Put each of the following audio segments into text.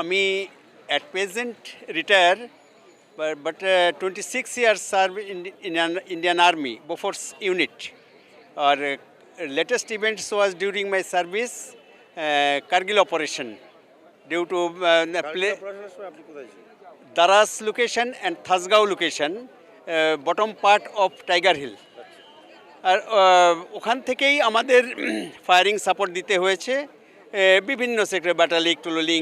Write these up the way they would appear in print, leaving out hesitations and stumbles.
আমি at present retire, but 26 years serve in Indian Army, Bofors unit. Or latest events was during my service, Kargil operation. Due to Daras location and Thasgao location, bottom part of Tiger Hill. আর ওখান থেকেই আমাদের firing support দিতে হয়েছে বিভিন্ন sector, Batalik, Tololing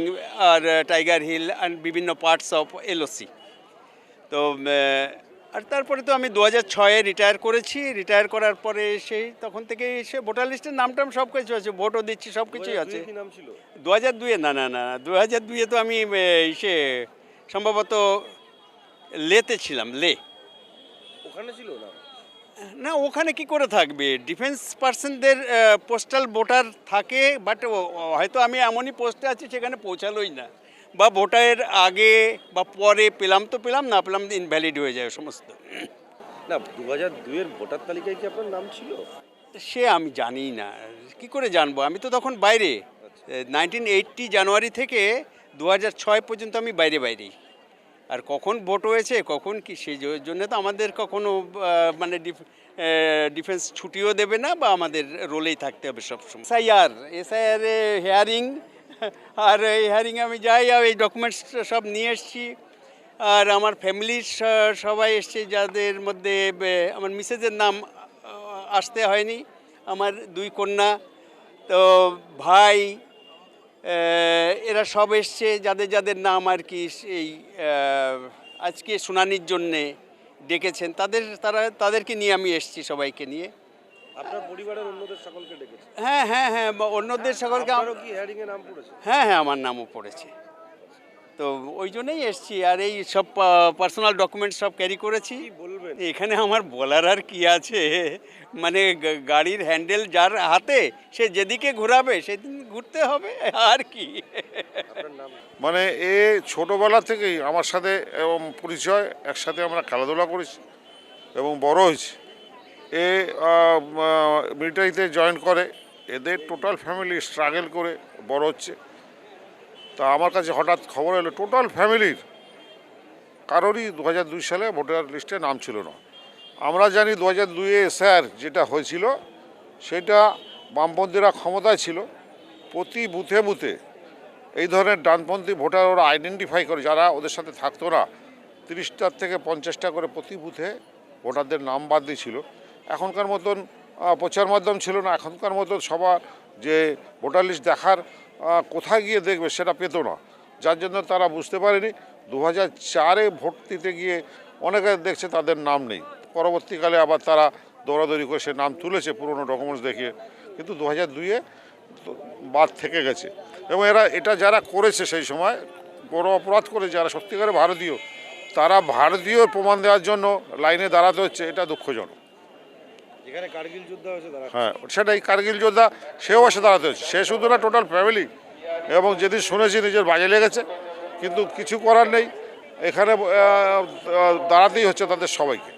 আর tiger hill and বিভিন্ন parts of LOC. তো আর তারপরে তো আমি 2006-এ রিটায়ার করেছি। রিটায়ার করার পরে সেই তখন থেকেই এসে ভোটার লিস্টের নামটাম সব কিছু আছে, ভোটও দিচ্ছি, সব কিছুই আছে। 2002-এ না 2002-এ তো আমি এসে সম্ভবত লেতে ছিলাম, লে। ওখানে ছিল না? না, ওখানে কি করে থাকবে, ডিফেন্স পার্সনদের পোস্টাল ভোটার থাকে, বাট হয়তো আমি এমনই পোস্টে আছি সেখানে পৌঁছালোই না, বা ভোটারের আগে বা পরে পেলাম তো পেলাম, না পেলাম ইনভ্যালিড হয়ে যায় সমস্ত। না, 2002-এর ভোটার তালিকায় কি আপনার নাম ছিল? সে আমি জানি না, কি করে জানবো, আমি তো তখন বাইরে। 1980 জানুয়ারি থেকে 2006 পর্যন্ত আমি বাইরেই। আর কখন ভোট হয়েছে কখন কি, সেই জন্য তো আমাদের কখনো মানে ডিফেন্স ছুটিও দেবে না, বা আমাদের রোলেই থাকতে হবে সবসময়। এসআইআরে হেয়ারিং, আর এই হেয়ারিংয়ে আমি যাই, আর এই ডকুমেন্টস সব নিয়ে এসেছি। আর আমার ফ্যামিলির সবাই এসছে, যাদের মধ্যে আমার মিসেসের নাম আসতে হয়নি, আমার 2 কন্যা, তো ভাই, এরা সব এসছে, যাদের নাম আর কি এই আজকে শুনানির জন্যে ডেকেছেন, তাদেরকে নিয়ে আমি এসেছি, সবাইকে নিয়ে। আপনার পরিবারের অন্যদের সকলকে ডেকেছেন? হ্যাঁ, অন্যদের সকলকে। আপনারও কি হেয়ারিং এ নাম পড়েছে? হ্যাঁ, আমার নামও পড়েছে, তো ওই জন্যই এসছি। আর এই সব পার্সোনাল ডকুমেন্টস সব ক্যারি করেছি। বলবেন এখানে আমার বলার আর কি আছে, মানে গাড়ির হ্যান্ডেল যার হাতে, সে যেদিকে ঘোরাবে সেদিন ঘুরতে হবে, আর কি। মানে এ ছোটোবেলা থেকেই আমার সাথে এবং পরিচয়, একসাথে আমরা খেলাধুলা করেছি এবং বড় হয়েছি। এ মিলিটারিতে জয়েন করে, এদের টোটাল ফ্যামিলি স্ট্রাগল করে বড় হচ্ছে। তা আমার কাছে হঠাৎ খবর এলো টোটাল ফ্যামিলির কারোরই 2002 সালে ভোটার লিস্টে নাম ছিল না। আমরা জানি 2002-এ এসআর যেটা হয়েছিল, সেটা বামপন্থীরা ক্ষমতায় ছিল, প্রতি বুথে বুথে এই ধরনের ডানপন্থী ভোটার ওরা আইডেন্টিফাই করে, যারা ওদের সাথে থাকতো না, 30টা থেকে 50টা করে প্রতি বুথে ভোটারদের নাম বাদ দিয়েছিল। এখনকার মতন প্রচার মাধ্যম ছিল না, এখনকার মতন সবার যে ভোটার লিস্ট দেখার কোথায় গিয়ে দেখবে সেটা পেত না, যার জন্য তারা বুঝতে পারেনি। 2004-এ ভোট দিতে গিয়ে অনেকে দেখছে তাদের নাম নেই, পরবর্তীকালে আবার তারা দৌড়াদৌড়ি করে সে নাম তুলেছে পুরনো ডকুমেন্টস দেখিয়ে, কিন্তু 2002-এ বাদ থেকে গেছে। এবং এটা যারা করেছে সেই সময় বড় অপরাধ করে, যারা সত্যিকারে ভারতীয়, তারা ভারতীয় প্রমাণ দেওয়ার জন্য লাইনে দাঁড়াতে হচ্ছে, এটা দুঃখজনক। যেখানে কার্গিল যুদ্ধ হয়েছে তারা, হ্যাঁ সেটাই, কার্গিল যোদ্ধা, সেও এসে দাঁড়াতে হচ্ছে। সে শুধু না, টোটাল ফ্যামিলি। এবং যেদিন শুনেছি নিজের বাজে লেগেছে, কিন্তু কিছু করার নেই, এখানে দাঁড়াতেই হচ্ছে তাদের সবাইকে।